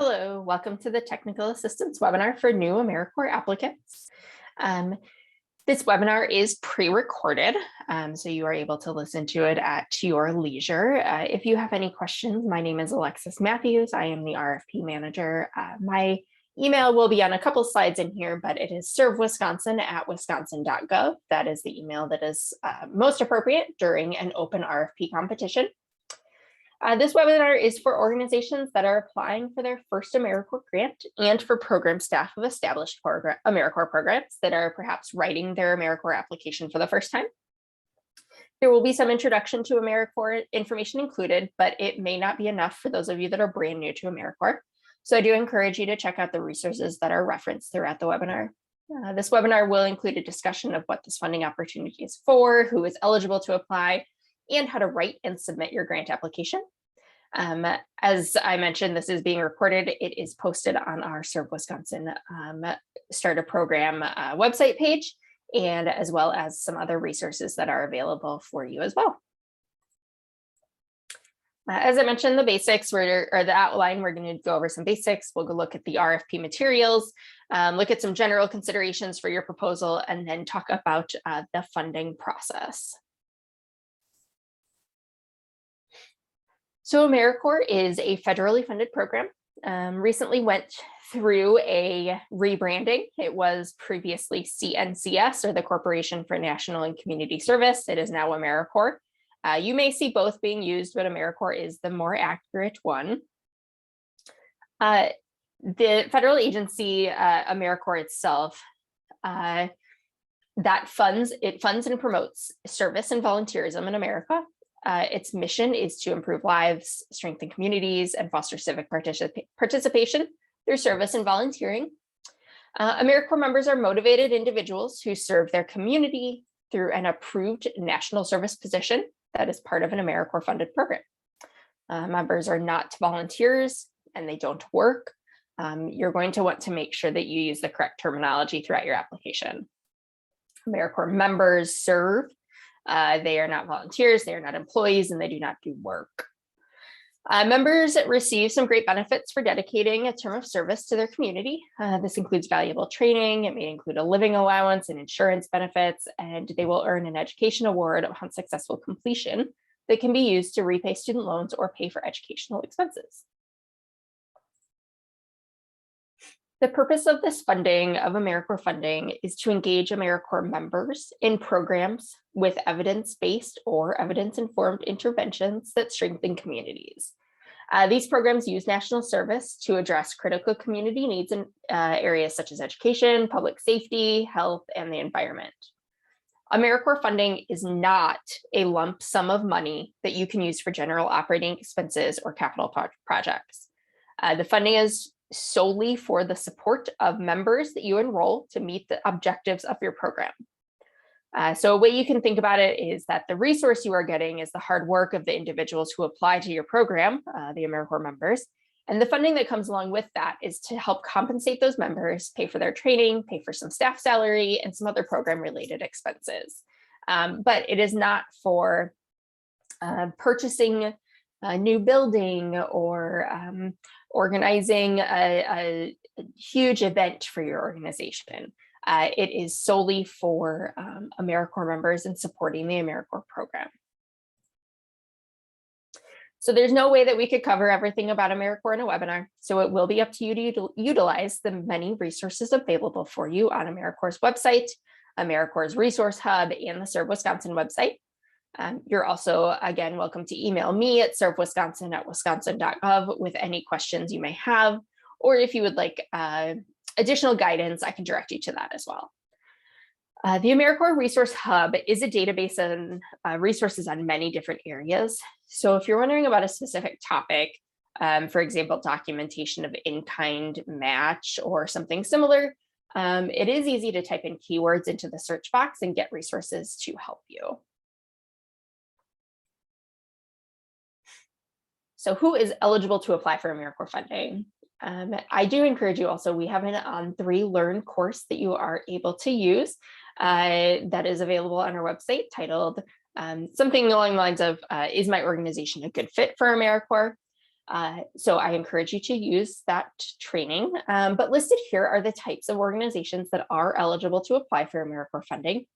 Hello, welcome to the Technical Assistance webinar for new Americorps applicants. This webinar is pre-recorded, so you are able to listen to it at your leisure. If you have any questions, my name is Alexis Matthews. I am the RFP manager. My email will be on a couple slides in here, but it is servewisconsin@wisconsin.gov. That is the email that is most appropriate during an open RFP competition. This webinar is for organizations that are applying for their first Americorps grant and for program staff of established Americorps programs that are perhaps writing their Americorps application for the first time. There will be some introduction to Americorps information included, but it may not be enough for those of you that are brand new to Americorps. So I do encourage you to check out the resources that are referenced throughout the webinar. This webinar will include a discussion of what this funding opportunity is for, who is eligible to apply, and how to write and submit your grant application. As I mentioned, this is being recorded. It is posted on our Serve Wisconsin Start a Program website page, and as well as some other resources that are available for you as well. As I mentioned, the basics, or the outline, we're going to go over some basics. We'll go look at the RFP materials, look at some general considerations for your proposal, and then talk about the funding process. So Americorps is a federally funded program. Recently went through a rebranding. It was previously CNCS, or the Corporation for National and Community Service. It is now Americorps. You may see both being used, but Americorps is the more accurate one. The federal agency, Americorps itself, that funds and promotes service and volunteerism in America. Its mission is to improve lives, strengthen communities, and foster civic participation through service and volunteering. Americorps members are motivated individuals who serve their community through an approved national service position that is part of an Americorps funded program. Members are not volunteers and they don't work. You're going to want to make sure that you use the correct terminology throughout your application. Americorps members serve. They are not volunteers, they are not employees, and they do not do work. Members receive some great benefits for dedicating a term of service to their community. This includes valuable training. It may include a living allowance and insurance benefits, and they will earn an education award upon successful completion that can be used to repay student loans or pay for educational expenses. The purpose of this funding, of Americorps funding, is to engage Americorps members in programs with evidence-based or evidence-informed interventions that strengthen communities. These programs use national service to address critical community needs in areas such as education, public safety, health, and the environment. Americorps funding is not a lump sum of money that you can use for general operating expenses or capital projects. The funding is solely for the support of members that you enroll to meet the objectives of your program. So a way you can think about it is that the resource you are getting is the hard work of the individuals who apply to your program, the Americorps members, and the funding that comes along with that is to help compensate those members, pay for their training, pay for some staff salary, and some other program related expenses. But it is not for purchasing a new building or organizing a huge event for your organization. It is solely for Americorps members and supporting the Americorps program. So there's no way that we could cover everything about Americorps in a webinar, so it will be up to you to utilize the many resources available for you on Americorps' website, Americorps' resource hub, and the Serve Wisconsin website. You're also, again, welcome to email me at servewisconsin@wisconsin.gov with any questions you may have, or if you would like additional guidance, I can direct you to that as well. The Americorps Resource Hub is a database of resources on many different areas. So if you're wondering about a specific topic, for example, documentation of in-kind match or something similar, it is easy to type in keywords into the search box and get resources to help you. So who is eligible to apply for Americorps funding? I do encourage you also, we have an On3 Learn course that you are able to use that is available on our website titled something along the lines of, is my organization a good fit for Americorps? So I encourage you to use that training. But listed here are the types of organizations that are eligible to apply for Americorps funding.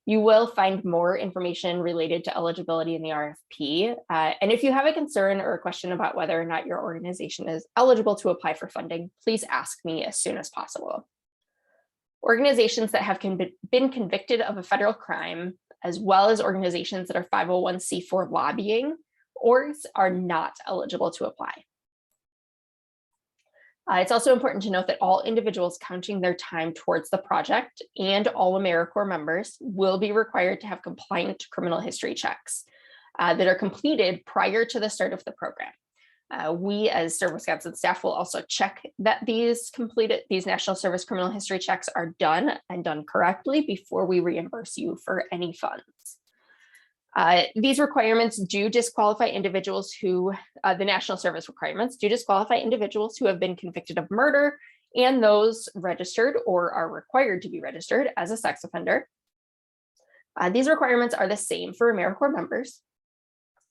You will find more information related to eligibility in the RFP. And if you have a concern or a question about whether or not your organization is eligible to apply for funding, please ask me as soon as possible. Organizations that have been convicted of a federal crime, as well as organizations that are 501c4 lobbying orgs, are not eligible to apply. It's also important to note that all individuals counting their time towards the project and all Americorps members will be required to have compliant criminal history checks that are completed prior to the start of the program. We as Serve Wisconsin staff will also check that these National Service criminal history checks are done and done correctly before we reimburse you for any funds. These requirements do disqualify individuals who, the National Service requirements do disqualify individuals who have been convicted of murder and those registered or are required to be registered as a sex offender. These requirements are the same for Americorps members.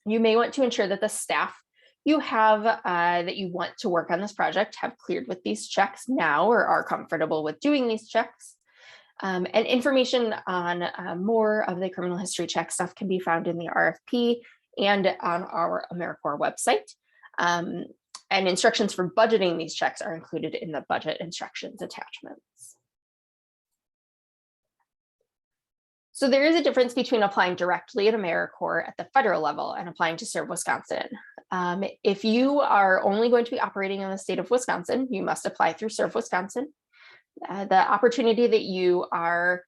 You may want to ensure that the staff you have that you want to work on this project have cleared with these checks now or are comfortable with doing these checks. And information on more of the criminal history check stuff can be found in the RFP and on our Americorps website. And instructions for budgeting these checks are included in the budget instructions attachments. So there is a difference between applying directly at Americorps at the federal level and applying to Serve Wisconsin. If you are only going to be operating in the state of Wisconsin, you must apply through Serve Wisconsin. The opportunity that you are,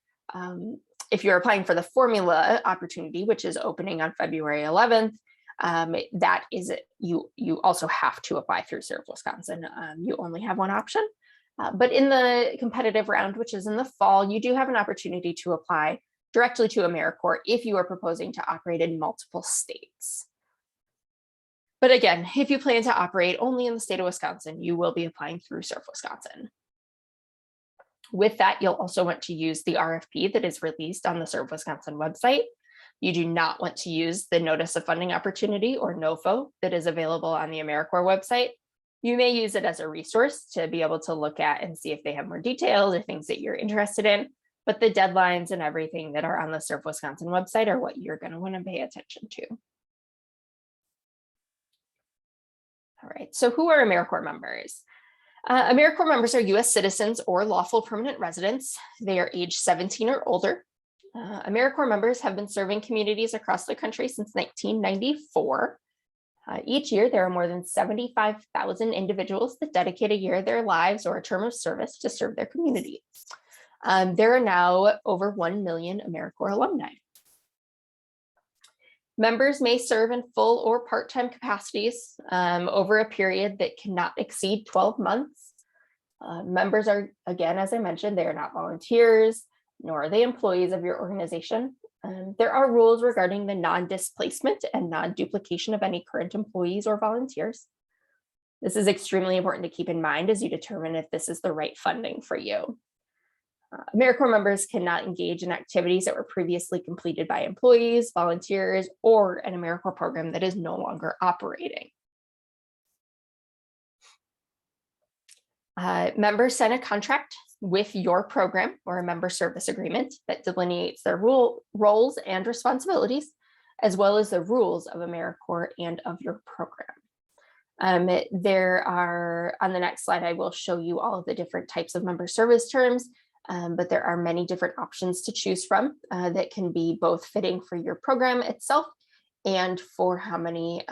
if you're applying for the formula opportunity, which is opening on February 11th, that is, you also have to apply through Serve Wisconsin. You only have one option. But in the competitive round, which is in the fall, you do have an opportunity to apply directly to Americorps if you are proposing to operate in multiple states. But again, if you plan to operate only in the state of Wisconsin, you will be applying through Serve Wisconsin. With that, you'll also want to use the RFP that is released on the Serve Wisconsin website. You do not want to use the Notice of Funding Opportunity, or NOFO, that is available on the Americorps website. You may use it as a resource to be able to look at and see if they have more details or things that you're interested in. But the deadlines and everything that are on the Serve Wisconsin website are what you're going to want to pay attention to. All right, so who are Americorps members? Americorps members are U.S. citizens or lawful permanent residents. They are age 17 or older. Americorps members have been serving communities across the country since 1994. Each year, there are more than 75,000 individuals that dedicate a year of their lives or a term of service to serve their community. There are now over 1 million Americorps alumni. Members may serve in full or part-time capacities over a period that cannot exceed 12 months. Members are, again, as I mentioned, they are not volunteers, nor are they employees of your organization. There are rules regarding the non-displacement and non-duplication of any current employees or volunteers. This is extremely important to keep in mind as you determine if this is the right funding for you. Americorps members cannot engage in activities that were previously completed by employees, volunteers, or an Americorps program that is no longer operating. Members sign a contract with your program or a member service agreement that delineates their roles and responsibilities, as well as the rules of Americorps and of your program. There are, on the next slide, I will show you all of the different types of member service terms. But there are many different options to choose from that can be both fitting for your program itself and for how many,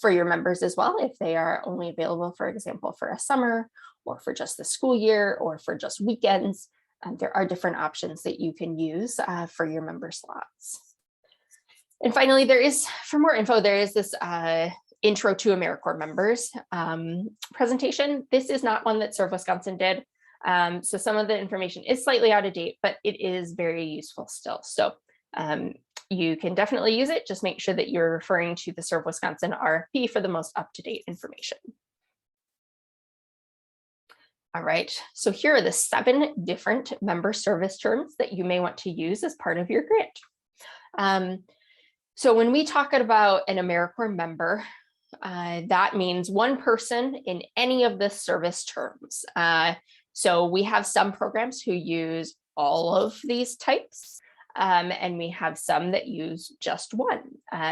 for your members as well, if they are only available, for example, for a summer or for just the school year or for just weekends. There are different options that you can use for your member slots. And finally, for more info, there is this Intro to Americorps Members presentation. This is not one that Serve Wisconsin did. So some of the information is slightly out of date, but it is very useful still. So you can definitely use it. Just make sure that you're referring to the Serve Wisconsin RFP for the most up-to-date information. All right, so here are the 7 different member service terms that you may want to use as part of your grant. So when we talk about an Americorps member, That means one person in any of the service terms. So we have some programs who use all of these types, and we have some that use just one.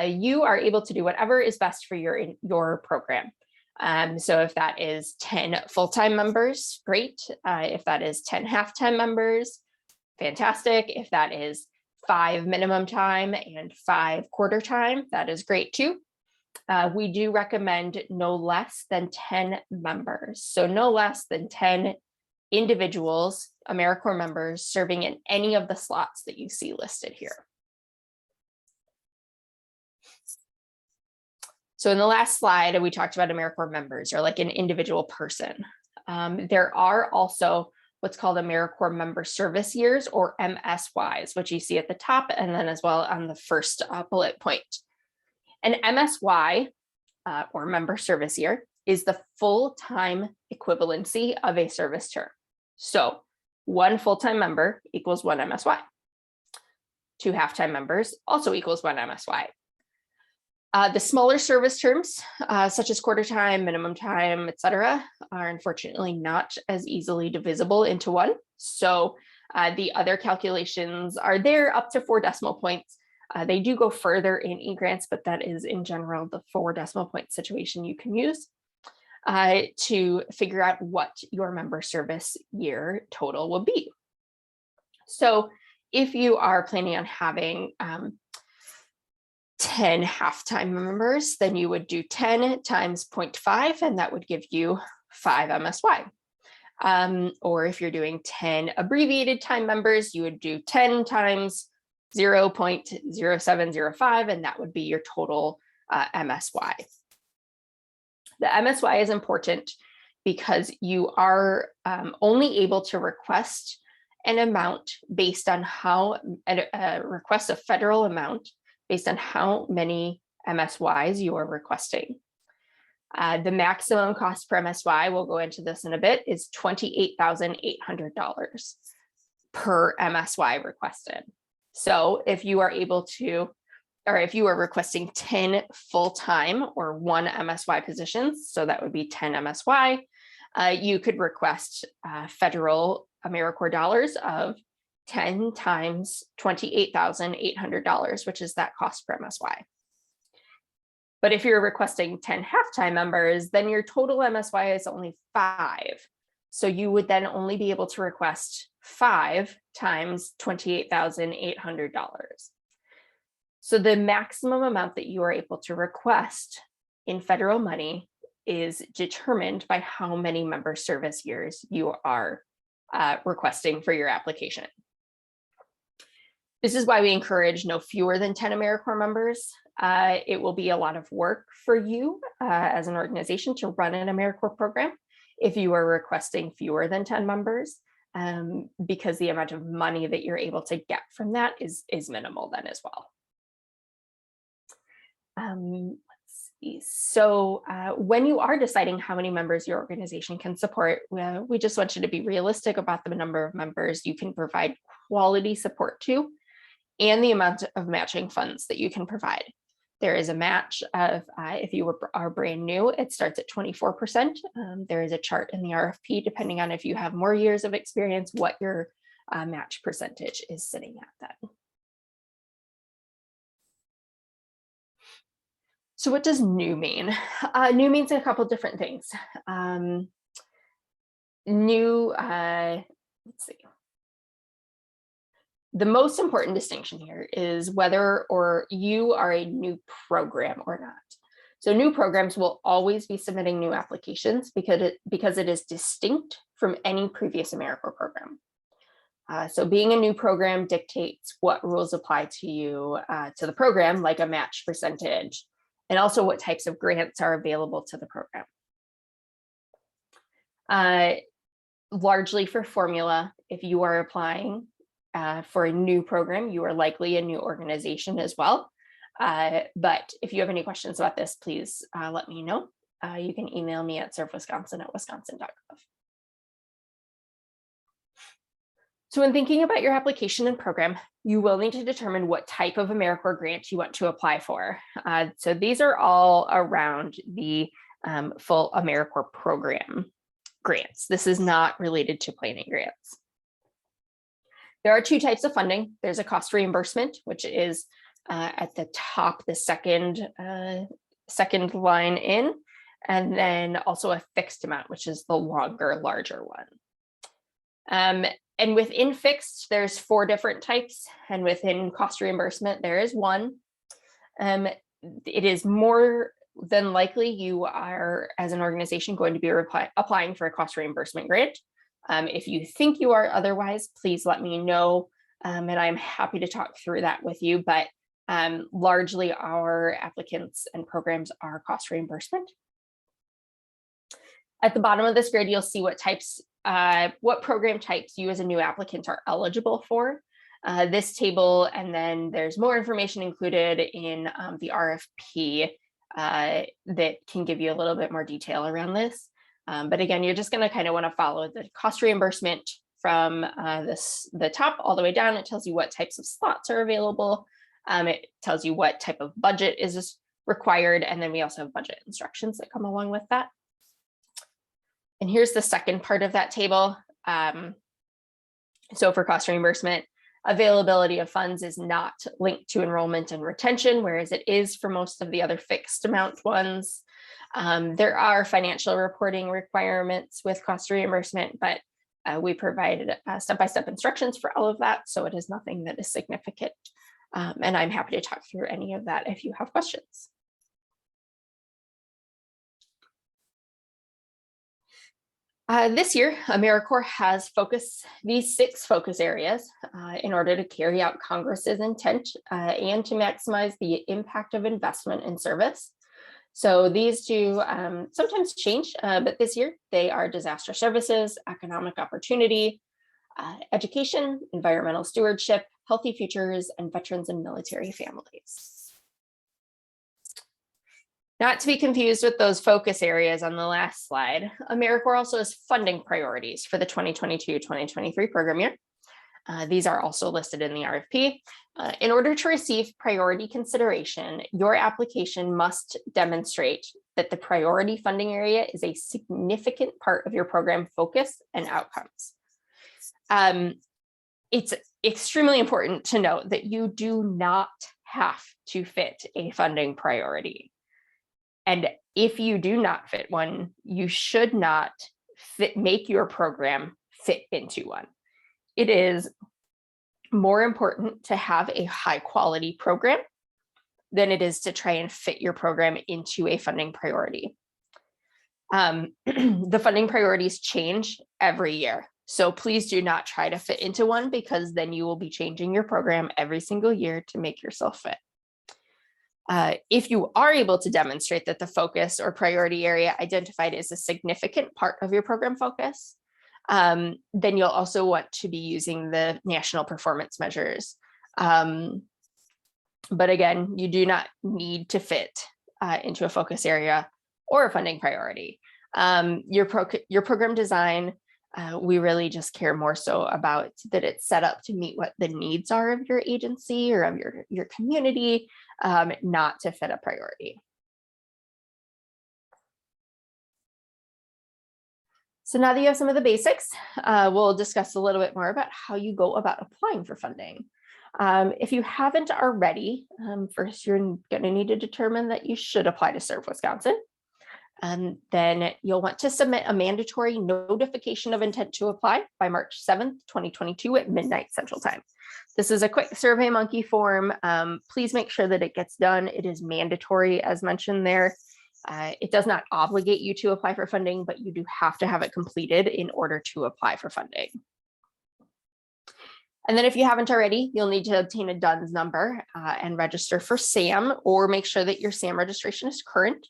You are able to do whatever is best for your program. So if that is 10 full-time members, great. If that is 10 half-time members, fantastic. If that is 5 minimum time and 5 quarter time, that is great too. We do recommend no less than 10 members. So no less than 10 individuals, Americorps members, serving in any of the slots that you see listed here. So in the last slide, we talked about Americorps members, or like an individual person. There are also what's called Americorps member service years, or MSYs, which you see at the top, and then as well on the first bullet point. An MSY, or member service year, is the full-time equivalency of a service term. So one full-time member equals one MSY. 2 half-time members also equals 1 MSY. The smaller service terms, such as quarter time, minimum time, etc., are unfortunately not as easily divisible into one. So the other calculations are there up to 4 decimal points. They do go further in e-grants, but that is in general the 4 decimal point situation you can use to figure out what your member service year total will be. So if you are planning on having 10 half-time members, then you would do 10 times 0.5, and that would give you 5 MSY. Or if you're doing 10 abbreviated time members, you would do 10 times 0.0705, and that would be your total MSY. The MSY is important because you are only able to request an amount based on request a federal amount based on how many MSYs you are requesting. The maximum cost per MSY, we'll go into this in a bit, is $28,800 per MSY requested. So if you are able to, or if you are requesting 10 full-time or 1 MSY positions, so that would be 10 MSY, you could request federal Americorps dollars of 10 times $28,800, which is that cost per MSY. But if you're requesting 10 half-time members, then your total MSY is only 5. So you would then only be able to request 5 times $28,800. So the maximum amount that you are able to request in federal money is determined by how many member service years you are requesting for your application. This is why we encourage no fewer than 10 Americorps members. It will be a lot of work for you as an organization to run an Americorps program if you are requesting fewer than 10 members, because the amount of money that you're able to get from that is minimal then as well. Let's see. So when you are deciding how many members your organization can support, we just want you to be realistic about the number of members you can provide quality support to and the amount of matching funds that you can provide. There is a match of, if you are brand new, it starts at 24%. There is a chart in the RFP, depending on if you have more years of experience, what your match percentage is sitting at then. So what does new mean? New means a couple different things. Let's see. The most important distinction here is whether or you are a new program or not. So new programs will always be submitting new applications because it is distinct from any previous Americorps program. So being a new program dictates what rules apply to you, to the program, like a match percentage, and also what types of grants are available to the program. Largely for formula, if you are applying for a new program, you are likely a new organization as well. But if you have any questions about this, please let me know. You can email me at servewisconsin@wisconsin.gov. So when thinking about your application and program, you will need to determine what type of AmeriCorps grant you want to apply for. So these are all around the full AmeriCorps program grants. This is not related to planning grants. There are two types of funding. There's a cost reimbursement, which is at the top, the second line in, and then also a fixed amount, which is the longer, larger one. And within fixed, there's 4 different types, and within cost reimbursement, there is one. It is more than likely you are, as an organization, going to be applying for a cost reimbursement grant. If you think you are otherwise, please let me know, and I'm happy to talk through that with you, but largely our applicants and programs are cost reimbursement. At the bottom of this grid, you'll see what program types you as a new applicant are eligible for. This table, and then there's more information included in the RFP that can give you a little bit more detail around this. But again, you're just going to kind of want to follow the cost reimbursement from the top all the way down. It tells you what types of slots are available. It tells you what type of budget is required. And then we also have budget instructions that come along with that. And here's the second part of that table. So for cost reimbursement, availability of funds is not linked to enrollment and retention, whereas it is for most of the other fixed amount ones. There are financial reporting requirements with cost reimbursement, but we provided step-by-step instructions for all of that, so it is nothing that is significant. And I'm happy to talk through any of that if you have questions. This year, Americorps has these 6 focus areas in order to carry out Congress's intent and to maximize the impact of investment in service. So these do sometimes change, but this year they are disaster services, economic opportunity, education, environmental stewardship, healthy futures, and veterans and military families. Not to be confused with those focus areas on the last slide, Americorps also has funding priorities for the 2022-2023 program year. These are also listed in the RFP. In order to receive priority consideration, your application must demonstrate that the priority funding area is a significant part of your program focus and outcomes. It's extremely important to note that you do not have to fit a funding priority. And if you do not fit one, you should not make your program fit into one. It is more important to have a high quality program than it is to try and fit your program into a funding priority. The funding priorities change every year. So please do not try to fit into one, because then you will be changing your program every single year to make yourself fit. If you are able to demonstrate that the focus or priority area identified is a significant part of your program focus, then you'll also want to be using the national performance measures. But again, you do not need to fit into a focus area or a funding priority. Your program design, we really just care more so about that it's set up to meet what the needs are of your agency or of your community, not to fit a priority. So now that you have some of the basics, we'll discuss a little bit more about how you go about applying for funding. If you haven't already, first you're going to need to determine that you should apply to Serve Wisconsin. Then you'll want to submit a mandatory notification of intent to apply by March 7th, 2022 at midnight Central Time. This is a quick SurveyMonkey form. Please make sure that it gets done. It is mandatory, as mentioned there. It does not obligate you to apply for funding, but you do have to have it completed in order to apply for funding. And then if you haven't already, you'll need to obtain a DUNS number and register for SAM, or make sure that your SAM registration is current.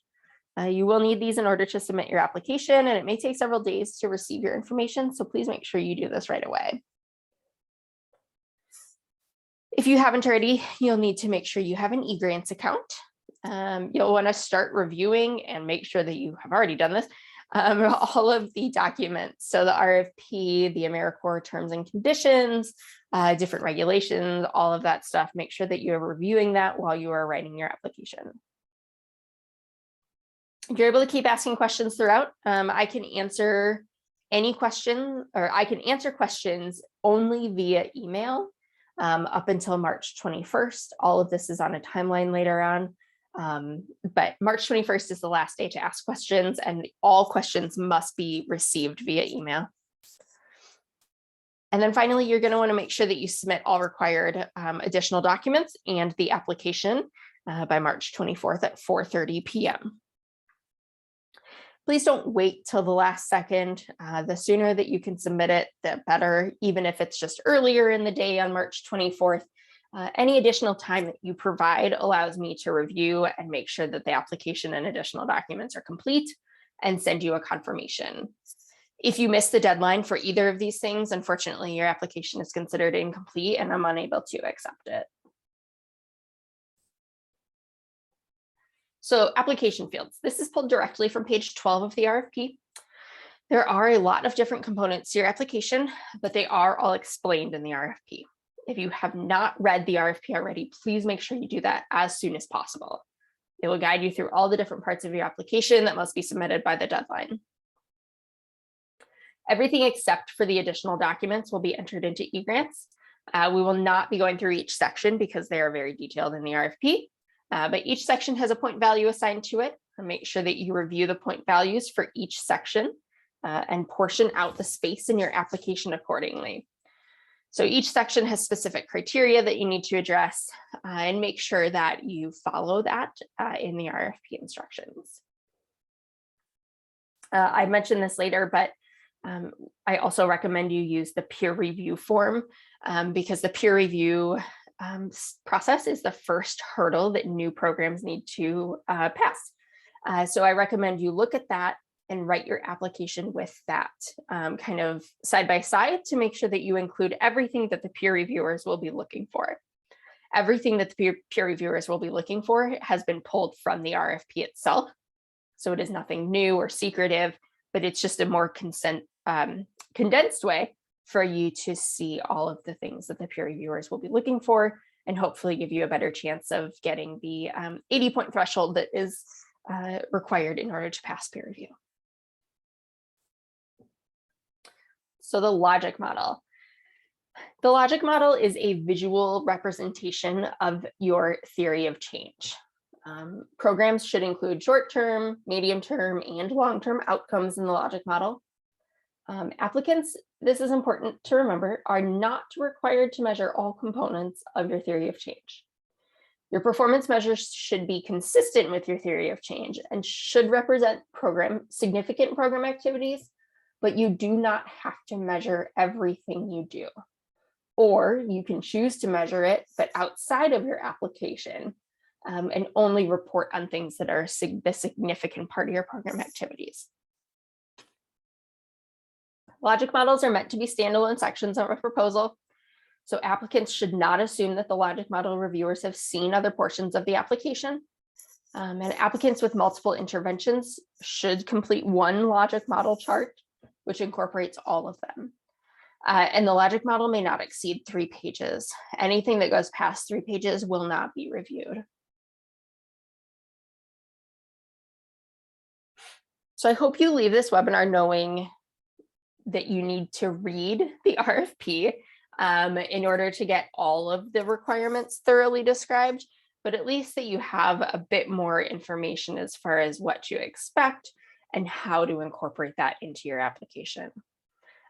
You will need these in order to submit your application, and it may take several days to receive your information, so please make sure you do this right away. If you haven't already, you'll need to make sure you have an eGrants account. You'll want to start reviewing and make sure that you have already done this. all of the documents. So the RFP, the Americorps terms and conditions, different regulations, all of that stuff. Make sure that you're reviewing that while you are writing your application. If you're able to keep asking questions throughout, I can answer any question, or I can answer questions only via email up until March 21st. All of this is on a timeline later on. But March 21st is the last day to ask questions, and all questions must be received via email. And then finally, you're going to want to make sure that you submit all required additional documents and the application by March 24th at 4:30 p.m. Please don't wait till the last second. The sooner that you can submit it, the better, even if it's just earlier in the day on March 24th. Any additional time that you provide allows me to review and make sure that the application and additional documents are complete and send you a confirmation. If you miss the deadline for either of these things, unfortunately, your application is considered incomplete and I'm unable to accept it. So application fields. This is pulled directly from page 12 of the RFP. There are a lot of different components to your application, but they are all explained in the RFP. If you have not read the RFP already, please make sure you do that as soon as possible. It will guide you through all the different parts of your application that must be submitted by the deadline. Everything except for the additional documents will be entered into eGrants. We will not be going through each section because they are very detailed in the RFP. But each section has a point value assigned to it. And make sure that you review the point values for each section and portion out the space in your application accordingly. So each section has specific criteria that you need to address and make sure that you follow that in the RFP instructions. I mentioned this later, but I also recommend you use the peer review form because the peer review process is the first hurdle that new programs need to pass. So I recommend you look at that and write your application with that kind of side by side to make sure that you include everything that the peer reviewers will be looking for. Everything that the peer reviewers will be looking for has been pulled from the RFP itself. So it is nothing new or secretive, but it's just a more condensed way for you to see all of the things that the peer reviewers will be looking for and hopefully give you a better chance of getting the 80-point threshold that is required in order to pass peer review. So the logic model. The logic model is a visual representation of your theory of change. Programs should include short-term, medium-term, and long-term outcomes in the logic model. Applicants, this is important to remember, are not required to measure all components of your theory of change. Your performance measures should be consistent with your theory of change and should represent significant program activities, but you do not have to measure everything you do. Or you can choose to measure it, but outside of your application, and only report on things that are the significant part of your program activities. Logic models are meant to be standalone sections of a proposal. So applicants should not assume that the logic model reviewers have seen other portions of the application. And applicants with multiple interventions should complete one logic model chart, which incorporates all of them. And the logic model may not exceed 3 pages. Anything that goes past 3 pages will not be reviewed. So I hope you leave this webinar knowing that you need to read the RFP in order to get all of the requirements thoroughly described, but at least that you have a bit more information as far as what to expect and how to incorporate that into your application.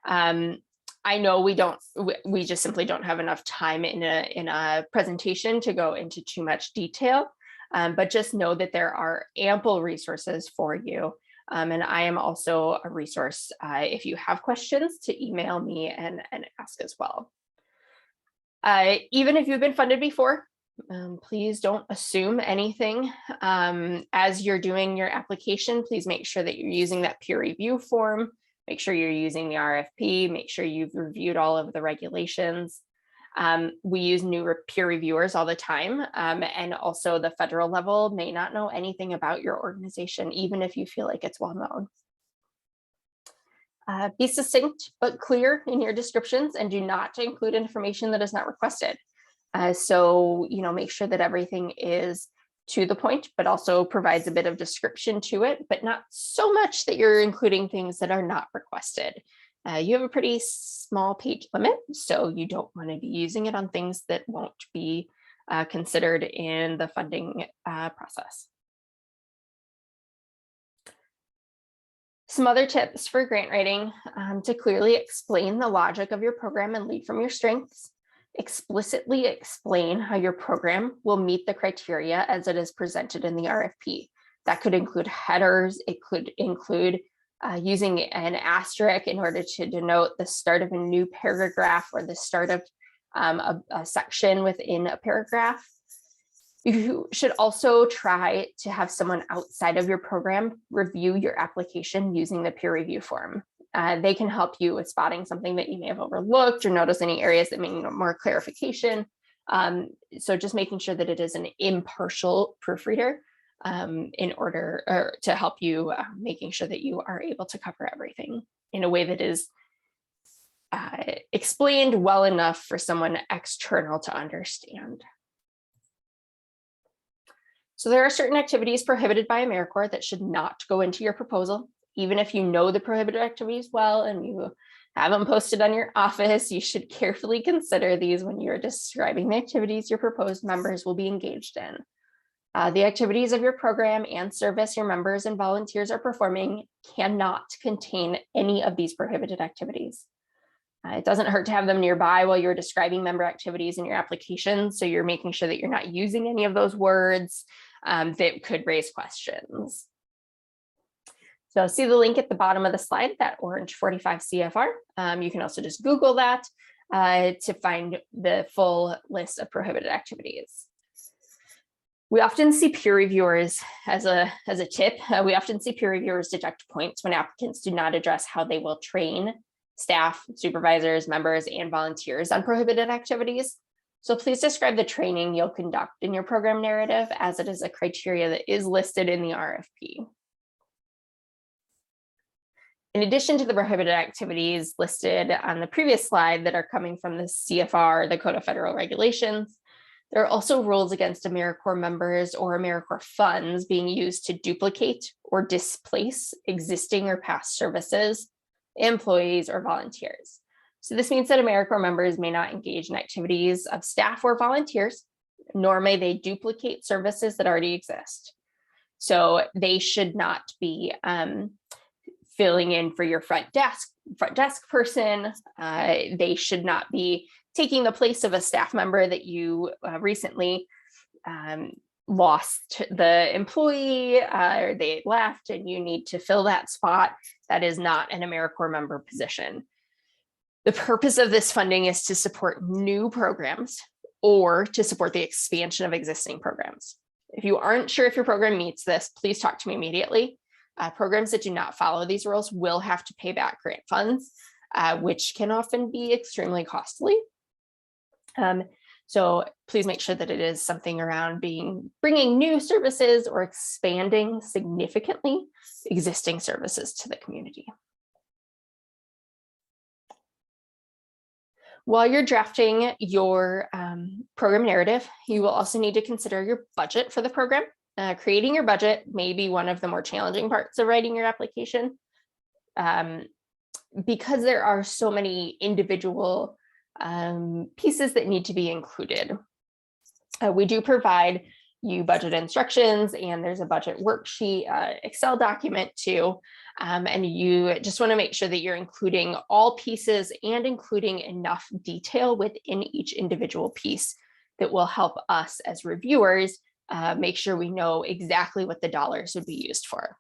I know we just simply don't have enough time in a presentation to go into too much detail, but just know that there are ample resources for you. And I am also a resource if you have questions to email me and ask as well. Even if you've been funded before, please don't assume anything. As you're doing your application, please make sure that you're using that peer review form. Make sure you're using the RFP. Make sure you've reviewed all of the regulations. We use new peer reviewers all the time. And also the federal level may not know anything about your organization, even if you feel like it's well known. Be succinct but clear in your descriptions and do not include information that is not requested. So, make sure that everything is to the point, but also provides a bit of description to it, but not so much that you're including things that are not requested. You have a pretty small page limit, so you don't want to be using it on things that won't be considered in the funding process. Some other tips for grant writing: to clearly explain the logic of your program and lead from your strengths. Explicitly explain how your program will meet the criteria as it is presented in the RFP. That could include headers. It could include using an asterisk in order to denote the start of a new paragraph or the start of a section within a paragraph. You should also try to have someone outside of your program review your application using the peer review form. They can help you with spotting something that you may have overlooked or notice any areas that may need more clarification. So just making sure that it is an impartial proofreader in order to help you making sure that you are able to cover everything in a way that is explained well enough for someone external to understand. So there are certain activities prohibited by Americorps that should not go into your proposal. Even if you know the prohibited activities well and you have them posted on your office, you should carefully consider these when you're describing the activities your proposed members will be engaged in. The activities of your program and service your members and volunteers are performing cannot contain any of these prohibited activities. It doesn't hurt to have them nearby while you're describing member activities in your application, so you're making sure that you're not using any of those words that could raise questions. So see the link at the bottom of the slide, that orange 45 CFR. You can also just Google that to find the full list of prohibited activities. We often see peer reviewers as a tip. We often see peer reviewers deduct points when applicants do not address how they will train staff, supervisors, members, and volunteers on prohibited activities. So please describe the training you'll conduct in your program narrative as it is a criteria that is listed in the RFP. In addition to the prohibited activities listed on the previous slide that are coming from the CFR, the Code of Federal Regulations, there are also rules against Americorps members or Americorps funds being used to duplicate or displace existing or past services, employees, or volunteers. So this means that Americorps members may not engage in activities of staff or volunteers, nor may they duplicate services that already exist. So they should not be filling in for your front desk person. They should not be taking the place of a staff member that you recently lost the employee or they left and you need to fill that spot. That is not an Americorps member position. The purpose of this funding is to support new programs or to support the expansion of existing programs. If you aren't sure if your program meets this, please talk to me immediately. Programs that do not follow these rules will have to pay back grant funds, which can often be extremely costly. So please make sure that it is something around bringing new services or expanding significantly existing services to the community. While you're drafting your program narrative, you will also need to consider your budget for the program. Creating your budget may be one of the more challenging parts of writing your application because there are so many individual pieces that need to be included. We do provide you budget instructions and there's a budget worksheet, Excel document too. And you just want to make sure that you're including all pieces and including enough detail within each individual piece that will help us as reviewers make sure we know exactly what the dollars would be used for.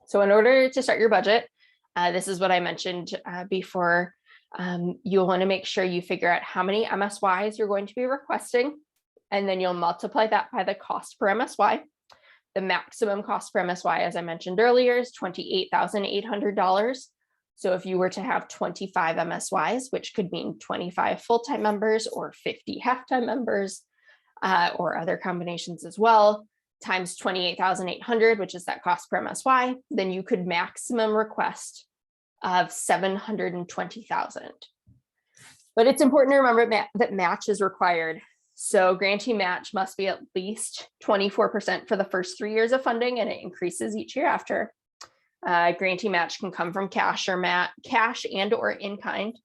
So in order to start your budget, this is what I mentioned before. You'll want to make sure you figure out how many MSYs you're going to be requesting, and then you'll multiply that by the cost per MSY. The maximum cost per MSY, as I mentioned earlier, is $28,800. So if you were to have 25 MSYs, which could mean 25 full-time members or 50 half-time members, or other combinations as well, times 28,800, which is that cost per MSY, then you could maximum request of $720,000. But it's important to remember that match is required. So grantee match must be at least 24% for the first 3 years of funding, and it increases each year after. Grantee match can come from cash and or in kind.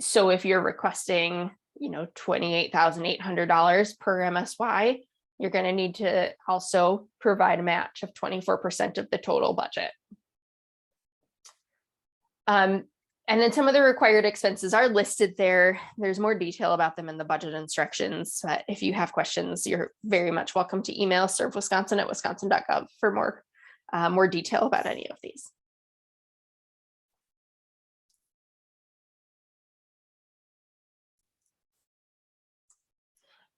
So if you're requesting, $28,800 per MSY, you're going to need to also provide a match of 24% of the total budget. And then some of the required expenses are listed there. There's more detail about them in the budget instructions. But if you have questions, you're very much welcome to email servewisconsin@wisconsin.gov for more detail about any of these.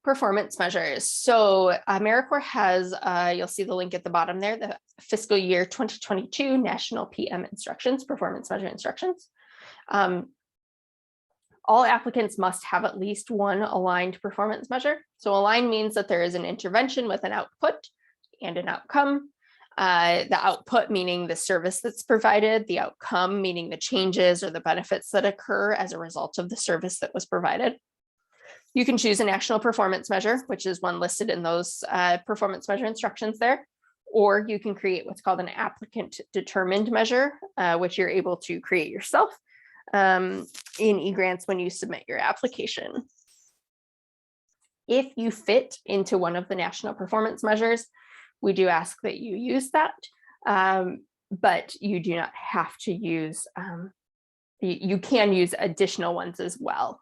Performance measures. So Americorps has, you'll see the link at the bottom there, the fiscal year 2022 National PM Instructions, Performance Measure Instructions. All applicants must have at least one aligned performance measure. So aligned means that there is an intervention with an output and an outcome. The output meaning the service that's provided, the outcome meaning the changes or the benefits that occur as a result of the service that was provided. You can choose a national performance measure, which is one listed in those performance measure instructions there, or you can create what's called an applicant determined measure, which you're able to create yourself in eGrants when you submit your application. If you fit into one of the national performance measures, we do ask that you use that, but you do not have to use, you can use additional ones as well.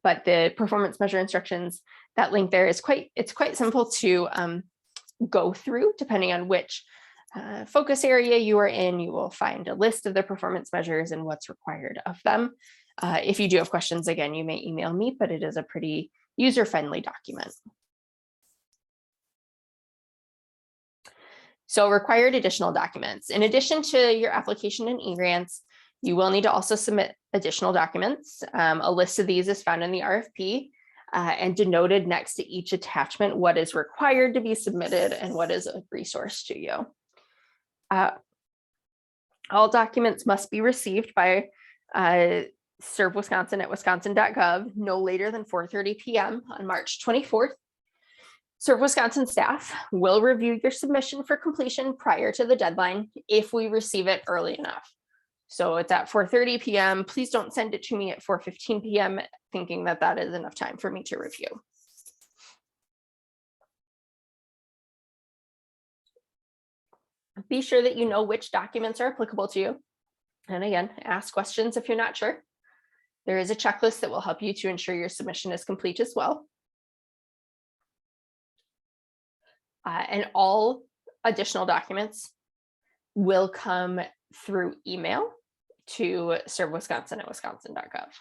But the performance measure instructions, that link there is it's quite simple to go through. Depending on which focus area you are in, you will find a list of the performance measures and what's required of them. If you do have questions, again, you may email me, but it is a pretty user-friendly document. So required additional documents. In addition to your application in eGrants, you will need to also submit additional documents. A list of these is found in the RFP and denoted next to each attachment what is required to be submitted and what is a resource to you. All documents must be received by servewisconsin@wisconsin.gov no later than 4:30 p.m. on March 24th. Serve Wisconsin staff will review your submission for completion prior to the deadline if we receive it early enough. So it's at 4:30 p.m. Please don't send it to me at 4:15 p.m. thinking that that is enough time for me to review. Be sure that you know which documents are applicable to you. And again, ask questions if you're not sure. There is a checklist that will help you to ensure your submission is complete as well. And all additional documents will come through email to servewisconsin@wisconsin.gov.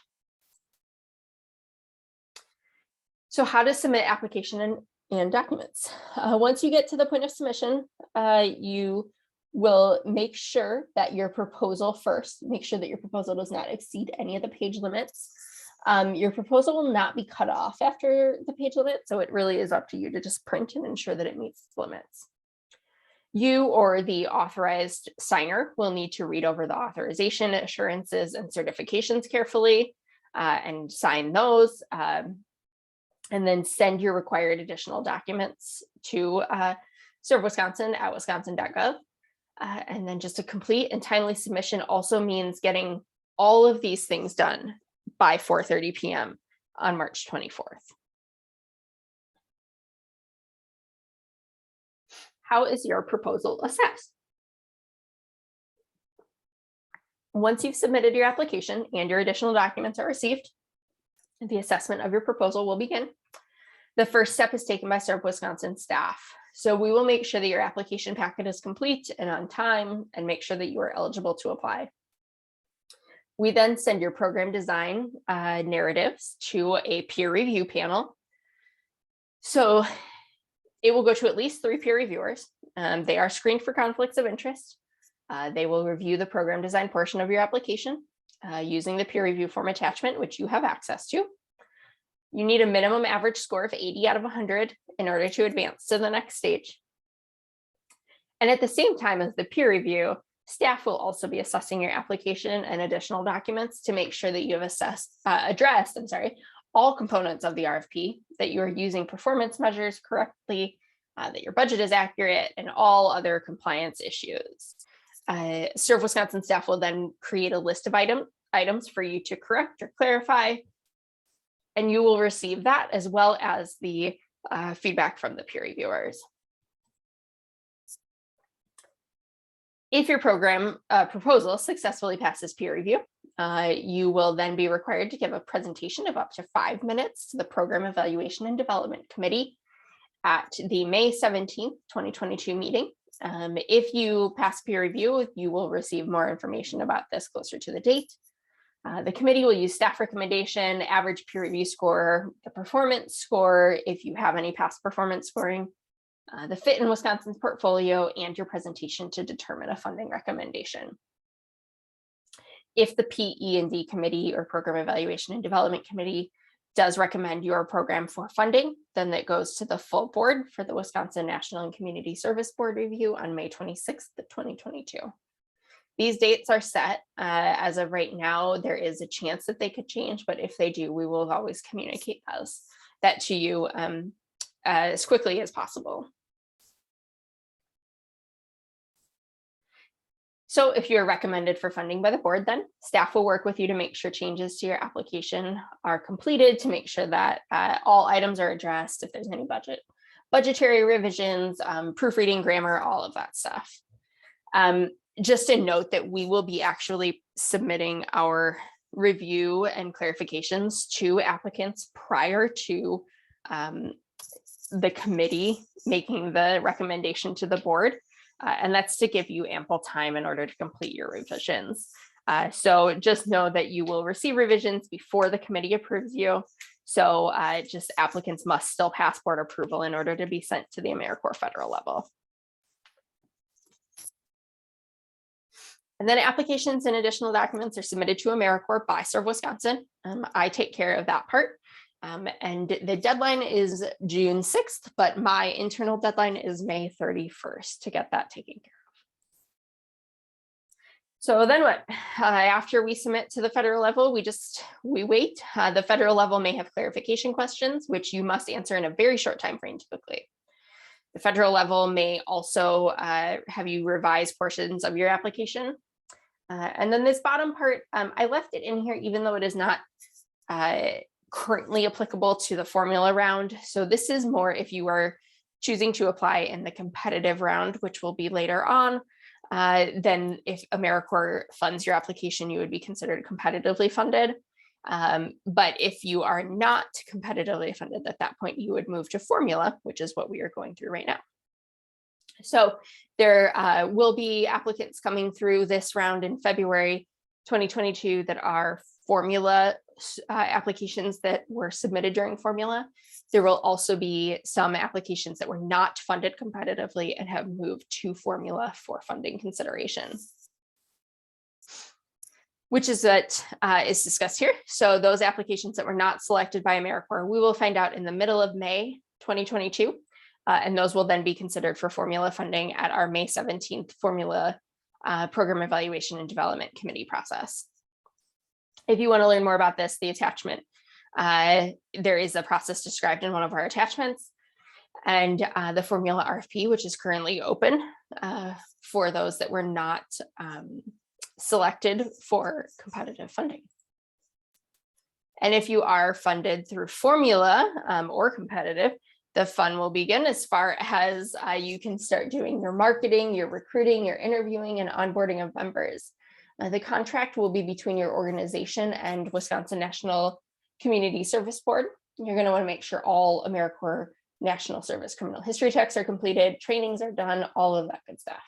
So how to submit application and documents. Once you get to the point of submission, you will make sure that your proposal make sure that your proposal does not exceed any of the page limits. Your proposal will not be cut off after the page limit, so it really is up to you to just print and ensure that it meets the limits. You or the authorized signer will need to read over the authorization, assurances, and certifications carefully and sign those, and then send your required additional documents to servewisconsin@wisconsin.gov. And then just a complete and timely submission also means getting all of these things done by 4:30 p.m. on March 24th. How is your proposal assessed? Once you've submitted your application and your additional documents are received, the assessment of your proposal will begin. The first step is taken by Serve Wisconsin staff. So we will make sure that your application packet is complete and on time and make sure that you are eligible to apply. We then send your program design narratives to a peer review panel. So it will go to at least 3 peer reviewers. They are screened for conflicts of interest. They will review the program design portion of your application using the peer review form attachment, which you have access to. You need a minimum average score of 80 out of 100 in order to advance to the next stage. And at the same time as the peer review, Staff will also be assessing your application and additional documents to make sure that you have addressed all components of the RFP, that you are using performance measures correctly, that your budget is accurate, and all other compliance issues. Serve Wisconsin staff will then create a list of items for you to correct or clarify, and you will receive that as well as the feedback from the peer reviewers. If your program proposal successfully passes peer review, you will then be required to give a presentation of up to 5 minutes to the Program Evaluation and Development Committee at the May 17th, 2022 meeting. If you pass peer review, you will receive more information about this closer to the date. The committee will use staff recommendation, average peer review score, the performance score, if you have any past performance scoring, the fit in Wisconsin's portfolio, and your presentation to determine a funding recommendation. If the PE&D committee or Program Evaluation and Development Committee does recommend your program for funding, then that goes to the full board for the Wisconsin National and Community Service Board review on May 26th, 2022. These dates are set. As of right now, there is a chance that they could change, but if they do, we will always communicate that to you as quickly as possible. So if you're recommended for funding by the board, then staff will work with you to make sure changes to your application are completed, to make sure that all items are addressed, if there's any budgetary revisions, proofreading, grammar, all of that stuff. Just a note that we will be actually submitting our review and clarifications to applicants prior to the committee making the recommendation to the board. And that's to give you ample time in order to complete your revisions. So just know that you will receive revisions before the committee approves you. So just applicants must still pass board approval in order to be sent to the Americorps federal level. And then applications and additional documents are submitted to Americorps by Serve Wisconsin. I take care of that part. And the deadline is June 6th, but my internal deadline is May 31st to get that taken care of. So then what? After we submit to the federal level, we wait. The federal level may have clarification questions, which you must answer in a very short time frame typically. The federal level may also have you revise portions of your application. And then this bottom part, I left it in here even though it is not currently applicable to the formula round. So this is more if you are choosing to apply in the competitive round, which will be later on. Then if Americorps funds your application, you would be considered competitively funded. But if you are not competitively funded at that point, you would move to formula, which is what we are going through right now. So there will be applicants coming through this round in February 2022 that are formula applications that were submitted during formula. There will also be some applications that were not funded competitively and have moved to formula for funding consideration, which is what is discussed here. So those applications that were not selected by Americorps, we will find out in the middle of May 2022, and those will then be considered for formula funding at our May 17th formula Program Evaluation and Development Committee process. If you want to learn more about this, the attachment, there is a process described in one of our attachments, and the formula RFP, which is currently open for those that were not selected for competitive funding. And if you are funded through formula or competitive, the fun will begin as far as you can start doing your marketing, your recruiting, your interviewing, and onboarding of members. The contract will be between your organization and Wisconsin National Community Service Board. You're going to want to make sure all Americorps National Service criminal history checks are completed, trainings are done, all of that good stuff.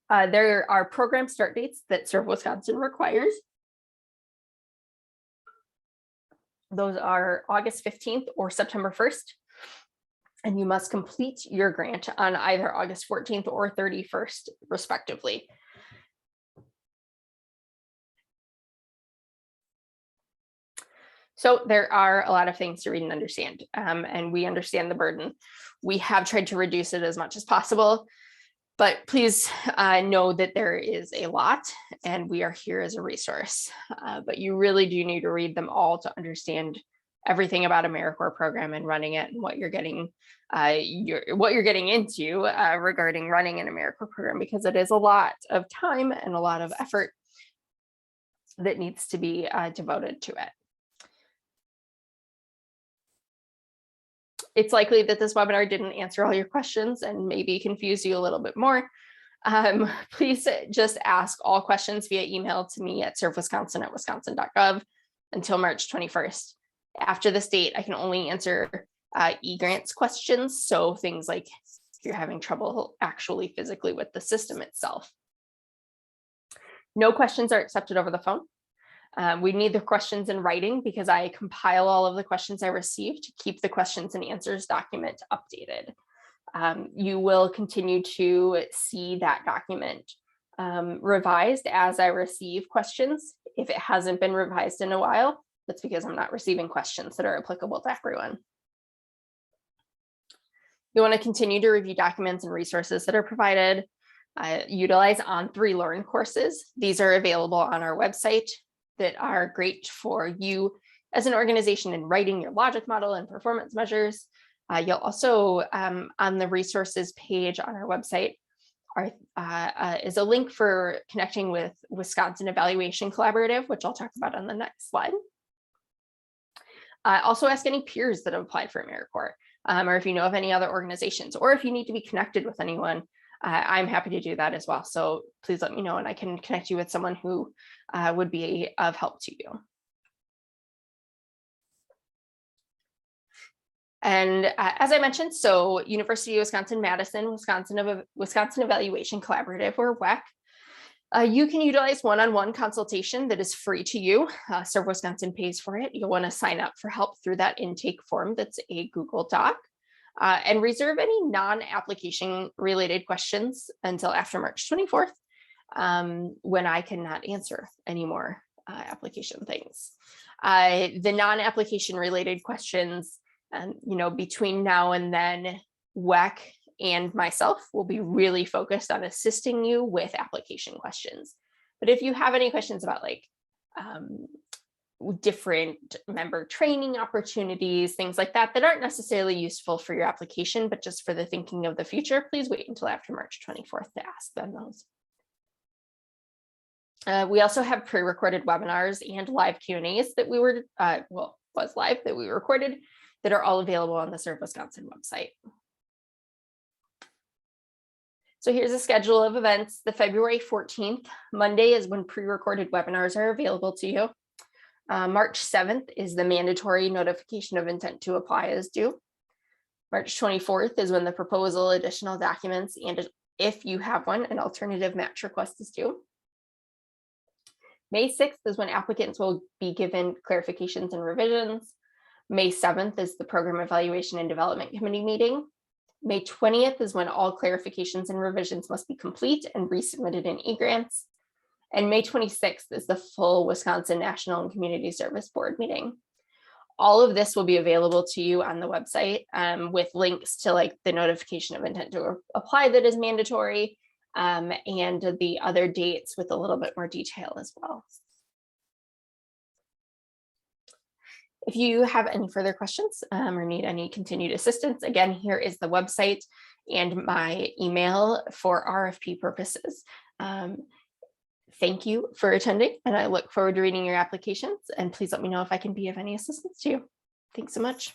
There are program start dates that Serve Wisconsin requires. Those are August 15th or September 1st. And you must complete your grant on either August 14th or 31st, respectively. So there are a lot of things to read and understand, and we understand the burden. We have tried to reduce it as much as possible. But please know that there is a lot, and we are here as a resource. But you really do need to read them all to understand everything about Americorps program and running it, and what you're getting into regarding running an Americorps program, because it is a lot of time and a lot of effort that needs to be devoted to it. It's likely that this webinar didn't answer all your questions and maybe confuse you a little bit more. Please just ask all questions via email to me at servewisconsin@wisconsin.gov until March 21st. After this date, I can only answer e-grants questions. So things like if you're having trouble actually physically with the system itself. No questions are accepted over the phone. We need the questions in writing because I compile all of the questions I receive to keep the questions and answers document updated. You will continue to see that document revised as I receive questions. If it hasn't been revised in a while, that's because I'm not receiving questions that are applicable to everyone. You want to continue to review documents and resources that are provided. Utilize On3 Learn courses. These are available on our website that are great for you as an organization in writing your logic model and performance measures. You'll also, on the resources page on our website, is a link for connecting with Wisconsin Evaluation Collaborative, which I'll talk about on the next slide. Also ask any peers that have applied for Americorps, or if you know of any other organizations, or if you need to be connected with anyone, I'm happy to do that as well. So please let me know and I can connect you with someone who would be of help to you. And as I mentioned, so University of Wisconsin-Madison, Wisconsin Evaluation Collaborative, or WEC, you can utilize one-on-one consultation that is free to you. Serve Wisconsin pays for it. You'll want to sign up for help through that intake form that's a Google Doc. And reserve any non-application related questions until after March 24th, when I cannot answer any more application things. The non-application related questions, between now and then, WEC and myself will be really focused on assisting you with application questions. But if you have any questions about different member training opportunities, things like that, that aren't necessarily useful for your application, but just for the thinking of the future, please wait until after March 24th to ask them those. We also have pre-recorded webinars and live Q&As that we were, that we recorded, that are all available on the Serve Wisconsin website. So here's a schedule of events. The February 14th, Monday, is when pre-recorded webinars are available to you. March 7th is the mandatory notification of intent to apply is due. March 24th is when the proposal, additional documents, and if you have one, an alternative match request is due. May 6th is when applicants will be given clarifications and revisions. May 7th is the Program Evaluation and Development Committee meeting. May 20th is when all clarifications and revisions must be complete and resubmitted in e-grants. And May 26th is the full Wisconsin National and Community Service Board meeting. All of this will be available to you on the website with links to the notification of intent to apply that is mandatory, and the other dates with a little bit more detail as well. If you have any further questions or need any continued assistance, again, here is the website and my email for RFP purposes. Thank you for attending, and I look forward to reading your applications, and please let me know if I can be of any assistance to you. Thanks so much.